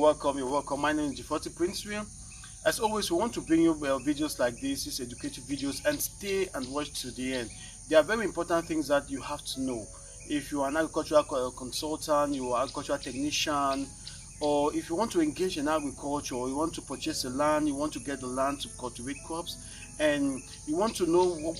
welcome. You're welcome. My name is Jifoti Prince Will. As always, we want to bring you videos like this, these educative videos, and stay and watch to the end. There are very important things that you have to know. If you are an agricultural consultant, you are an agricultural technician, or if you want to engage in agriculture, or you want to purchase a land, you want to get the land to cultivate crops, and you want to know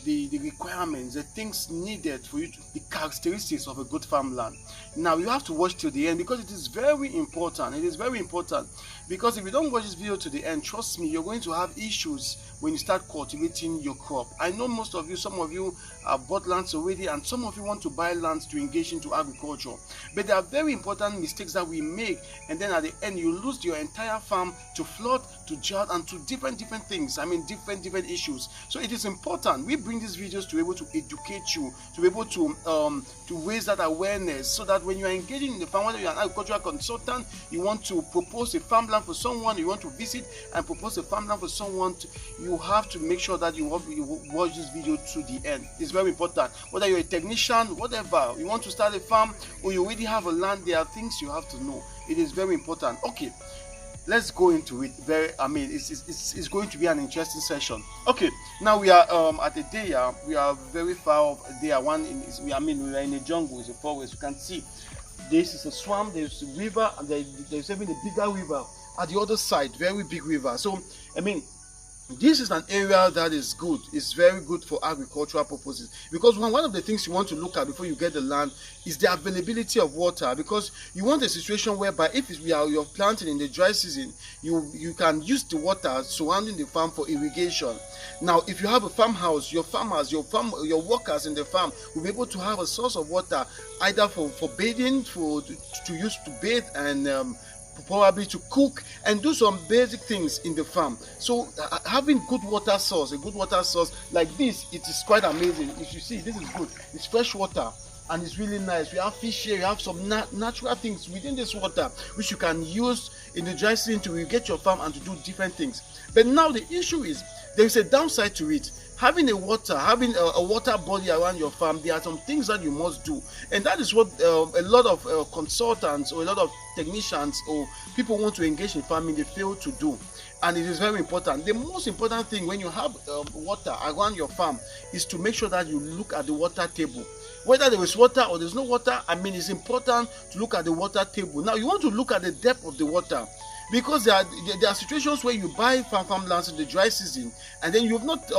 the requirements, the things needed for you, the characteristics of a good farmland. Now you have to watch till the end because it is very important. It is very important because if you don't watch this video to the end, trust me, you're going to have issues when you start cultivating your crop. I know most of you, some of you have bought lands already, and some of you want to buy lands to engage into agriculture. But there are very important mistakes that we make, and then at the end you lose your entire farm to flood, to drought, and to different things. I mean different issues. So it is important we bring these videos to be able to educate you, to be able to raise that awareness, so that when you are engaging in the farm, whether you're an agricultural consultant, you want to propose a farmland for someone, you want to visit and propose a farmland for someone, you have to make sure that you watch this video to the end. It's very important. Whether you're a technician, whatever, you want to start a farm or you already have a land, there are things you have to know. It is very important. Okay, let's go into it. It's going to be an interesting session. Okay, now we are at a day. We are very far off day one. We are in a jungle. It's a forest. You can see this is a swamp. There's a river, and there's even a bigger river at the other side. Very big river. So this is an area that is good. It's very good for agricultural purposes, because one of the things you want to look at before you get the land is the availability of water, because you want a situation whereby if you're planting in the dry season, you can use the water surrounding the farm for irrigation. Now if you have a farmhouse, your workers in the farm will be able to have a source of water, either for bathing, to use to bathe, and probably to cook and do some basic things in the farm. So having a good water source like this, it is quite amazing. If you see, this is good. It's fresh water and it's really nice. We have fish here. You have some natural things within this water which you can use in the dry season to irrigate your farm and to do different things. But now the issue is there is a downside to it. Having a water body around your farm, there are some things that you must do, and that is what a lot of consultants or a lot of technicians or people want to engage in farming, they fail to do. And it is very important. The most important thing when you have water around your farm is to make sure that you look at the water table. Whether there is water or there's no water, it's important to look at the water table. Now you want to look at the depth of the water, because there are situations where you buy farmlands in the dry season and then you have not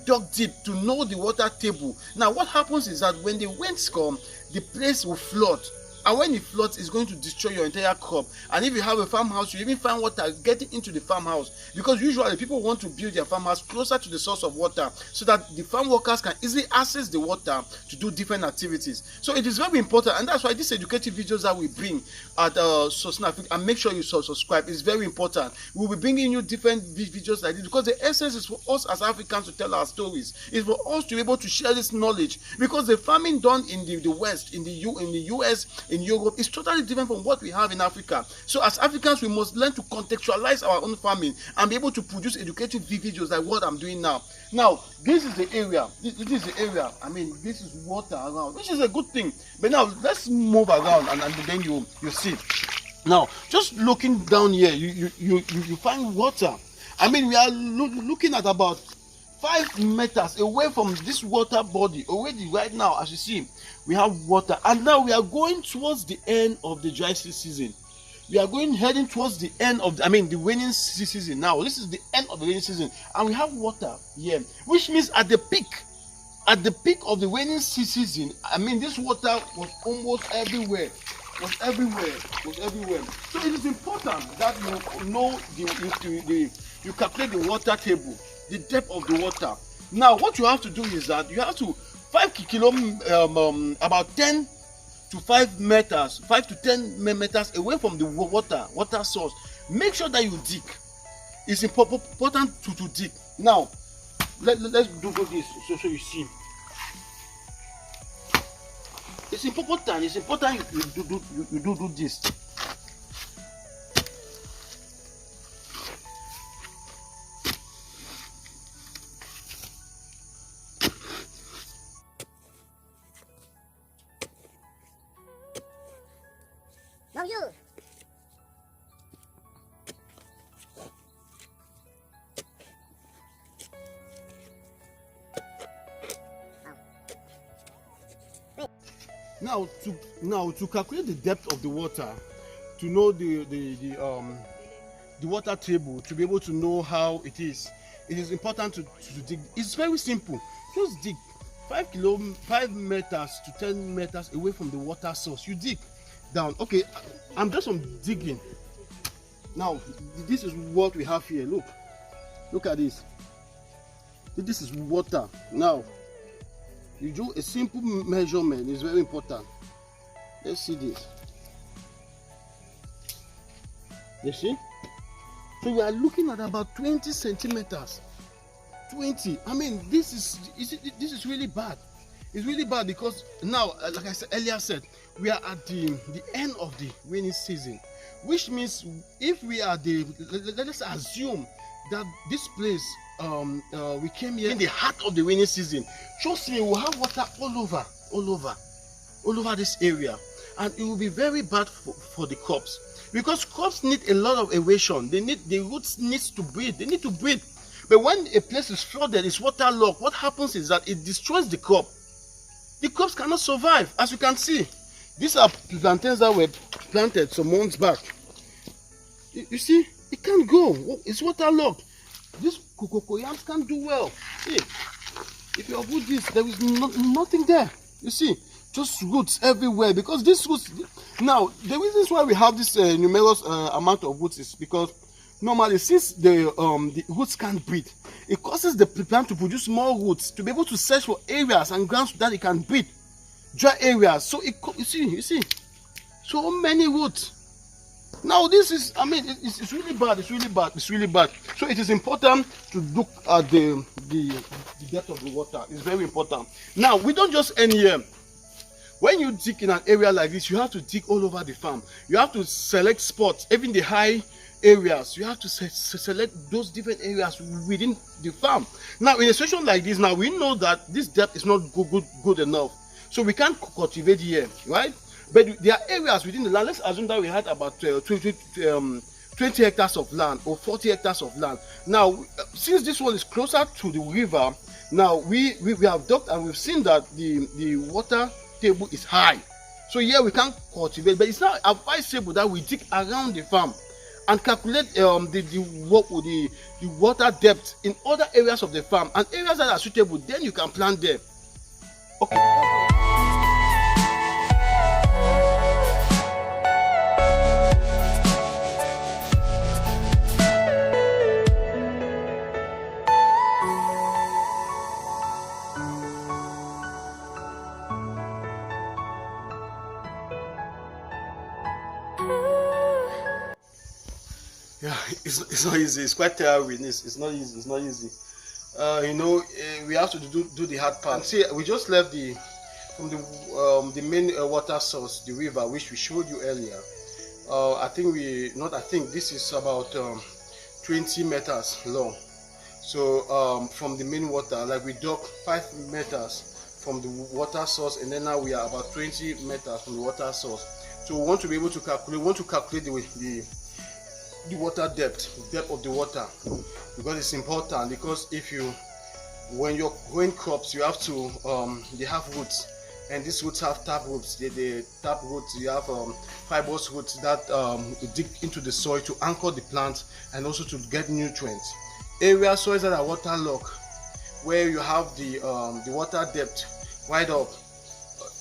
dug deep to know the water table. Now what happens is that when the winds come, the place will flood, and when it floods, it's going to destroy your entire crop. And if you have a farmhouse, you even find water getting into the farmhouse, because usually people want to build their farmhouse closer to the source of water so that the farm workers can easily access the water to do different activities. So it is very important, and that's why these educative videos that we bring at Cameroon and Africa, and make sure you subscribe, is very important. We'll be bringing you different videos like this, because the essence is for us as Africans to tell our stories. It's for us to be able to share this knowledge, because the farming done in the West, in the US, in Europe, is totally different from what we have in Africa. So as Africans, we must learn to contextualize our own farming and be able to produce educative videos like what I'm doing now. Now this is the area. This is the area. This is water around, which is a good thing. But now let's move around, and then you see. Now just looking down here, you find water. We are looking at about 5 meters away from this water body already. Right now, as you see, we have water, and now we are going towards the end of the dry season. We are heading towards the end of the rainy season. Now this is the end of the rainy season, and we have water here, which means at the peak of the rainy season, this water was almost everywhere. Was everywhere. So it is important that you know you calculate the water table, the depth of the water. Now what you have to do is that you have to about 10 to 5 meters, 5 to 10 meters away from the water source. Make sure that you dig. It's important to dig. Now let's do this so you see. It's important you do this. No, you. Now to calculate the depth of the water, to know the water table, to be able to know how it is important to dig. It's very simple. Just dig 5 meters to 10 meters away from the water source. You dig down. Okay, I'm just digging. Now this is what we have here. Look at this. This is water. Now you do a simple measurement. It's very important. Let's see this. You see? So we are looking at about 20 centimeters. 20. I mean, this is really bad. It's really bad because now, like I said earlier, we are at the end of the rainy season, which means if we are let us assume that this place we came here in the heart of the rainy season. Trust me, we'll have water all over this area, and it will be very bad for the crops, because crops need a lot of aeration. The roots needs to breathe. They need to breathe. But when a place is flooded, it's waterlogged, what happens is that it destroys the crop. The crops cannot survive. As you can see, these are plantains that were planted some months back. You see, it can't go. It's waterlogged. These cocoyams can't do well. See, if you uproot this, there is nothing there. You see, just roots everywhere, because these roots. Now, the reasons why we have this numerous amount of roots is because normally, since the roots can't breathe, it causes the plant to produce more roots to be able to search for areas and grounds that it can breathe, dry areas. So you see, so many roots. Now this is, I mean, it's really bad. It's really bad. So it is important to look at the depth of the water. It's very important. Now we don't just end here. When you dig in an area like this, you have to dig all over the farm. You have to select spots, even the high areas. You have to select those different areas within the farm. Now in a situation like this, now we know that this depth is not good enough, so we can't cultivate here, right? But there are areas within the land. Let's assume that we had about 20 hectares of land or 40 hectares of land. Now since this one is closer to the river, now we have dug and we've seen that the water table is high, so here we can't cultivate. But it's not advisable that we dig around the farm and calculate the water depth in other areas of the farm, and areas that are suitable, then you can plant there. Okay. Yeah, it's not easy. It's quite tiring. It's not easy. It's not easy. We have to do the hard part. And see, we just left from the main water source, the river, which we showed you earlier. This is about 20 meters long. So from the main water, like we dug 5 meters from the water source, and then now we are about 20 meters from the water source. So we want to be able to calculate the water depth of the water, because it's important. Because when you're growing crops, you have to they have roots, and these roots have tap roots. The tap roots, you have fibrous roots that dig into the soil to anchor the plant and also to get nutrients. Soils that are waterlogged, where you have the water depth wide up,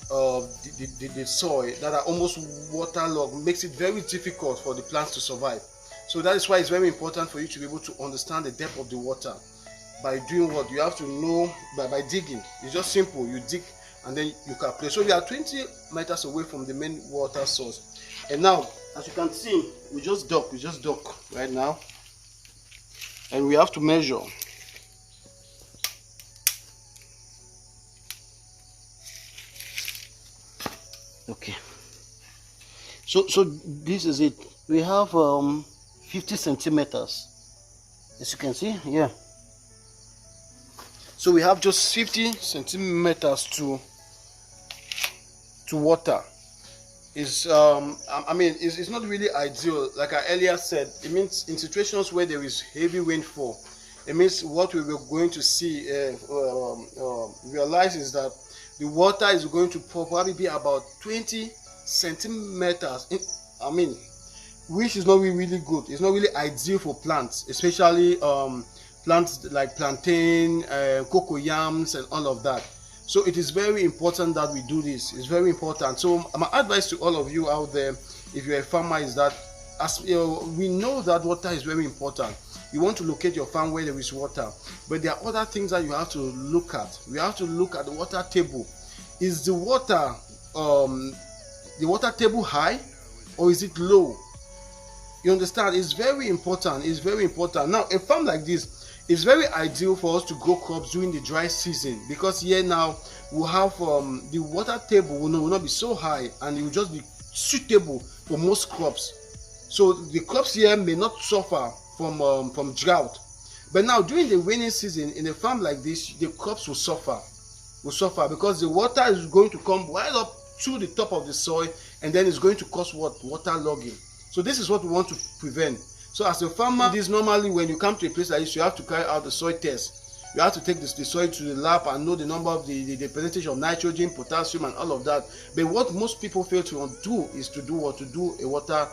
the soil that are almost waterlogged, makes it very difficult for the plants to survive. So that is why it's very important for you to be able to understand the depth of the water. By doing what you have to know, by digging. It's just simple. You dig and then you calculate. So we are 20 meters away from the main water source. And now, as you can see, we just dug right now. And we have to measure. Okay. So this is it. We have 50 centimeters, as you can see. Yeah, so we have just 50 centimeters to water. It's it's not really ideal. Like I earlier said, it means in situations where there is heavy rainfall, it means what we were going to see realize is that The water is going to probably be about 20 centimeters which is not really good. It's not really ideal for plants, especially plants like plantain, cocoyams and all of that. So it is very important that we do this. It's very important. So my advice to all of you out there, if you're a farmer, is that as we know that water is very important. You want to locate your farm where there is water, but there are other things that you have to look at. We have to look at the water table. Is the water table high or is it low? You understand? It's very important. It's very important. Now, a farm like this is very ideal for us to grow crops during the dry season, because here now we'll have the water table will not be so high, and it will just be suitable for most crops. So the crops here may not suffer from drought. But now during the rainy season, in a farm like this, the crops will suffer because the water is going to come right up to the top of the soil, and then it's going to cause water logging. So this is what we want to prevent. So as a farmer, this normally when you come to a place like this, you have to carry out the soil test. You have to take the soil to the lab and know the number of the percentage of nitrogen, potassium and all of that. But what most people fail to do is to do a water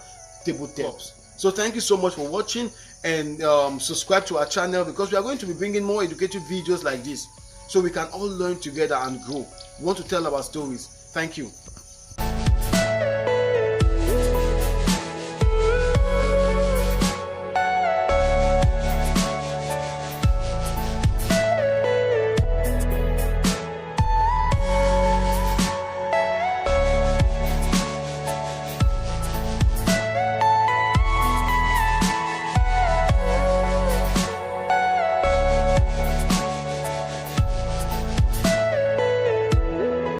table test. So thank you so much for watching, and subscribe to our channel, because we are going to be bringing more educative videos like this, so we can all learn together and grow. We want to tell our stories. Thank you.